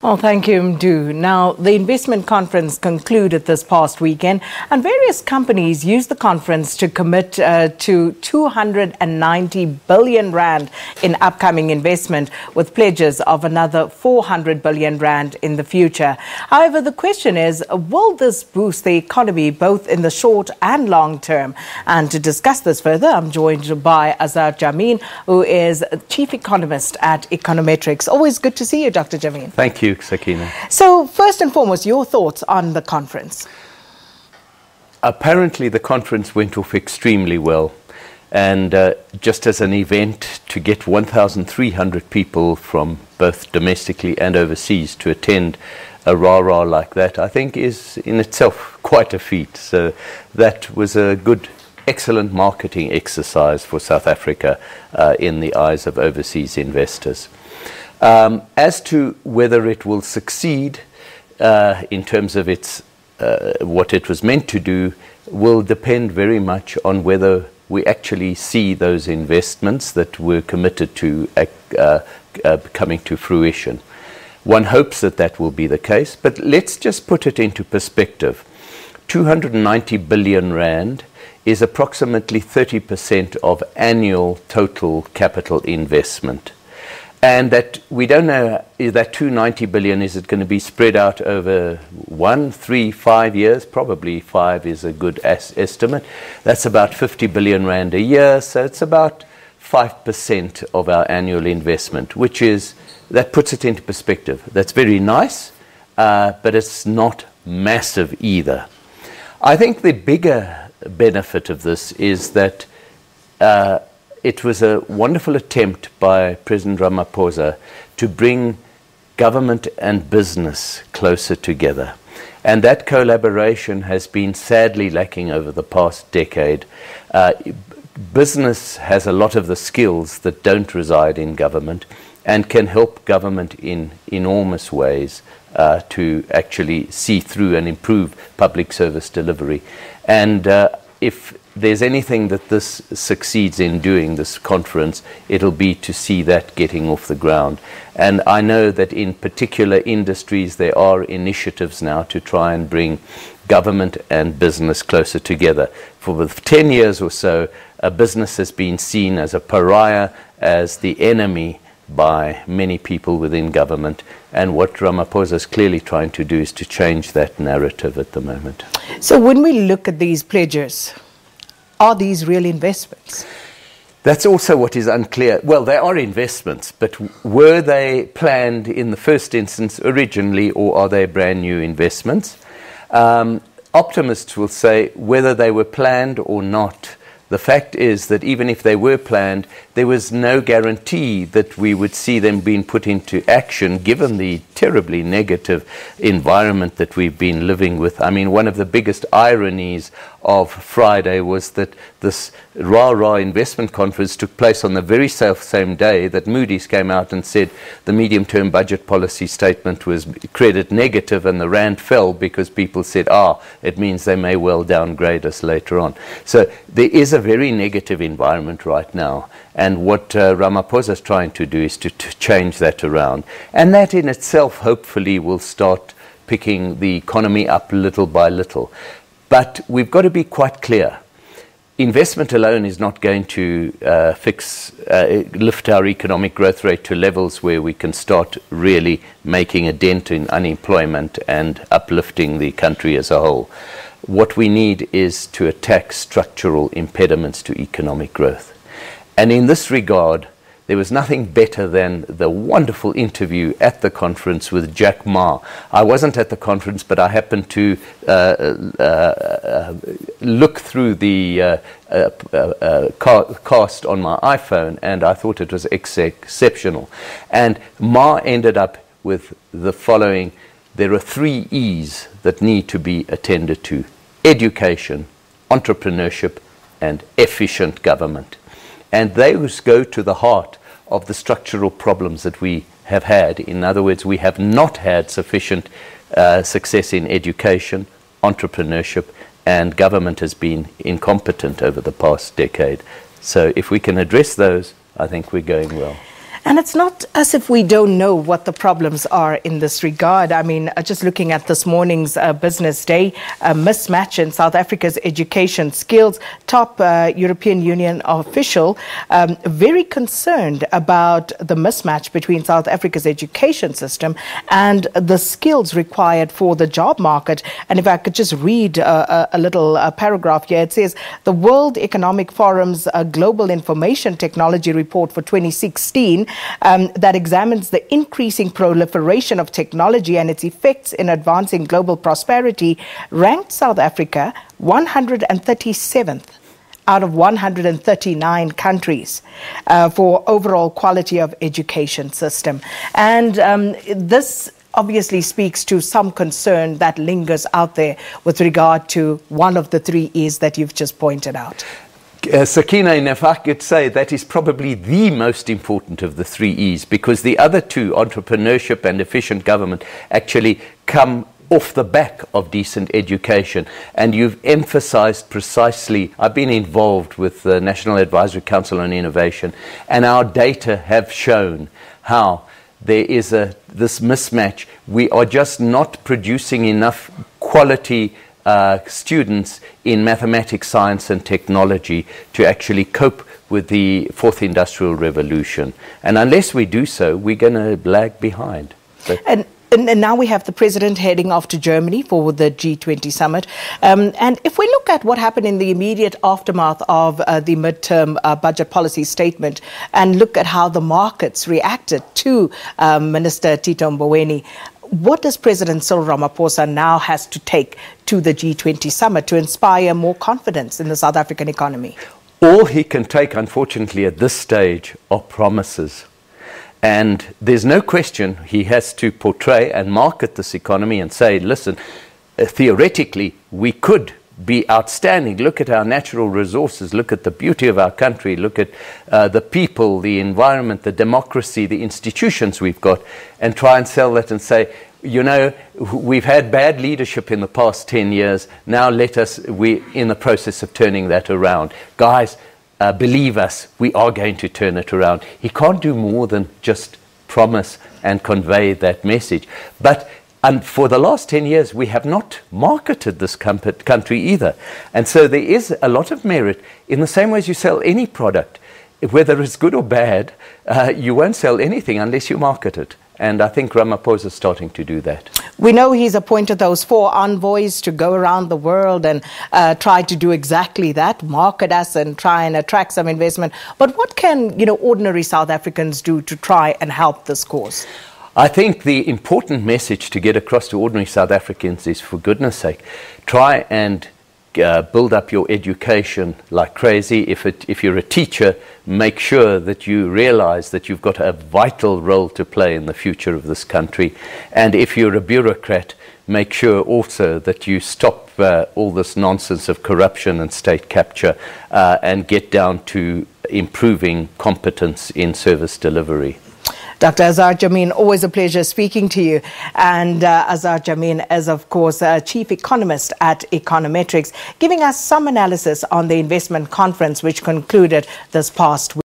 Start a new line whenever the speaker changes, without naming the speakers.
Well, thank you, Mdu. Now, the investment conference concluded this past weekend, and various companies used the conference to commit to 290 billion rand in upcoming investment, with pledges of another 400 billion rand in the future. However, the question is, will this boost the economy both in the short and long term? And to discuss this further, I'm joined by Azar Jammine, who is Chief Economist at Econometrics. Always good to see you, Dr. Jammine.
Thank you, Sakina.
So, first and foremost, your thoughts on the conference?
Apparently, the conference went off extremely well. And just as an event, to get 1,300 people from both domestically and overseas to attend a rah-rah like that, I think is in itself quite a feat. So that was a good, excellent marketing exercise for South Africa in the eyes of overseas investors. As to whether it will succeed in terms of its what it was meant to do will depend very much on whether we actually see those investments that were committed to coming to fruition. One hopes that that will be the case, but let's just put it into perspective. 290 billion rand is approximately 30% of annual total capital investment. And that we don't know, is that 290 billion, is it going to be spread out over 1, 3, 5 years? Probably 5 is a good estimate. That's about 50 billion rand a year, so it's about 5% of our annual investment, which is, that puts it into perspective. That's very nice, but it's not massive either. I think the bigger benefit of this is that it was a wonderful attempt by President Ramaphosa to bring government and business closer together. And that collaboration has been sadly lacking over the past decade. Business has a lot of the skills that don't reside in government and can help government in enormous ways to actually see through and improve public service delivery. And if there's anything that this succeeds in doing, this conference, it'll be to see that getting off the ground. And I know that in particular industries there are initiatives now to try and bring government and business closer together. For 10 years or so, a business has been seen as a pariah, as the enemy by many people within government, and what Ramaphosa is clearly trying to do is to change that narrative at the moment.
So when we look at these pledges, are these real investments?
That's also what is unclear. Well, they are investments, but were they planned in the first instance originally, or are they brand new investments? Optimists will say whether they were planned or not. The fact is that even if they were planned, there was no guarantee that we would see them being put into action, given the terribly negative environment that we've been living with. I mean, one of the biggest ironies of Friday was that this rah-rah investment conference took place on the very same day that Moody's came out and said the medium-term budget policy statement was credit negative, and the rand fell because people said, it means they may well downgrade us later on. So there is a very negative environment right now, and what Ramaphosa is trying to do is to change that around, and that in itself hopefully will start picking the economy up little by little. But we've got to be quite clear. Investment alone is not going to lift our economic growth rate to levels where we can start really making a dent in unemployment and uplifting the country as a whole. What we need is to attack structural impediments to economic growth. And in this regard, there was nothing better than the wonderful interview at the conference with Jack Ma. I wasn't at the conference, but I happened to look through the cast on my iPhone, and I thought it was exceptional. And Ma ended up with the following: there are 3 E's that need to be attended to: education, entrepreneurship, and efficient government. And those go to the heart of the structural problems that we have had. In other words, we have not had sufficient success in education, entrepreneurship, and government has been incompetent over the past decade. So if we can address those, I think we're going well.
And it's not as if we don't know what the problems are in this regard. I mean, just looking at this morning's Business Day, a mismatch in South Africa's education skills. Top European Union official very concerned about the mismatch between South Africa's education system and the skills required for the job market. And if I could just read a little paragraph here, it says, the World Economic Forum's Global Information Technology Report for 2016 that examines the increasing proliferation of technology and its effects in advancing global prosperity ranked South Africa 137th out of 139 countries for overall quality of education system. And this obviously speaks to some concern that lingers out there with regard to one of the 3 E's that you've just pointed out.
Sakina, and if I could say, that is probably the most important of the 3 E's, because the other 2, entrepreneurship and efficient government, actually come off the back of decent education. And you've emphasized precisely, I've been involved with the National Advisory Council on Innovation, and our data have shown how there is this mismatch. We are just not producing enough quality students in mathematics, science and technology to actually cope with the 4th Industrial Revolution. And unless we do so, we're going to lag behind.
And now we have the president heading off to Germany for the G20 summit. And if we look at what happened in the immediate aftermath of the midterm budget policy statement and look at how the markets reacted to Minister Tito Mboweni, what does President Cyril Ramaphosa now has to take to the G20 summit to inspire more confidence in the South African economy?
All he can take, unfortunately, at this stage are promises. And there's no question he has to portray and market this economy and say, listen, theoretically, we could be outstanding. Look at our natural resources. Look at the beauty of our country. Look at the people, the environment, the democracy, the institutions we've got, and try and sell that and say, you know, we've had bad leadership in the past 10 years. Now we're in the process of turning that around. Guys, believe us, we are going to turn it around. He can't do more than just promise and convey that message. But for the last 10 years, we have not marketed this country either. And so there is a lot of merit in the same way as you sell any product. Whether it's good or bad, you won't sell anything unless you market it. And I think Ramaphosa is starting to do that.
We know he's appointed those 4 envoys to go around the world and try to do exactly that, market us and try and attract some investment. But what can, ordinary South Africans do to try and help this cause?
I think the important message to get across to ordinary South Africans is, for goodness sake, try and build up your education like crazy. If you're a teacher, make sure that you realize that you've got a vital role to play in the future of this country. And if you're a bureaucrat, make sure also that you stop all this nonsense of corruption and state capture and get down to improving competence in service delivery.
Dr. Azar Jammine, always a pleasure speaking to you. And Azar Jammine is, of course, Chief Economist at Econometrics, giving us some analysis on the investment conference which concluded this past week.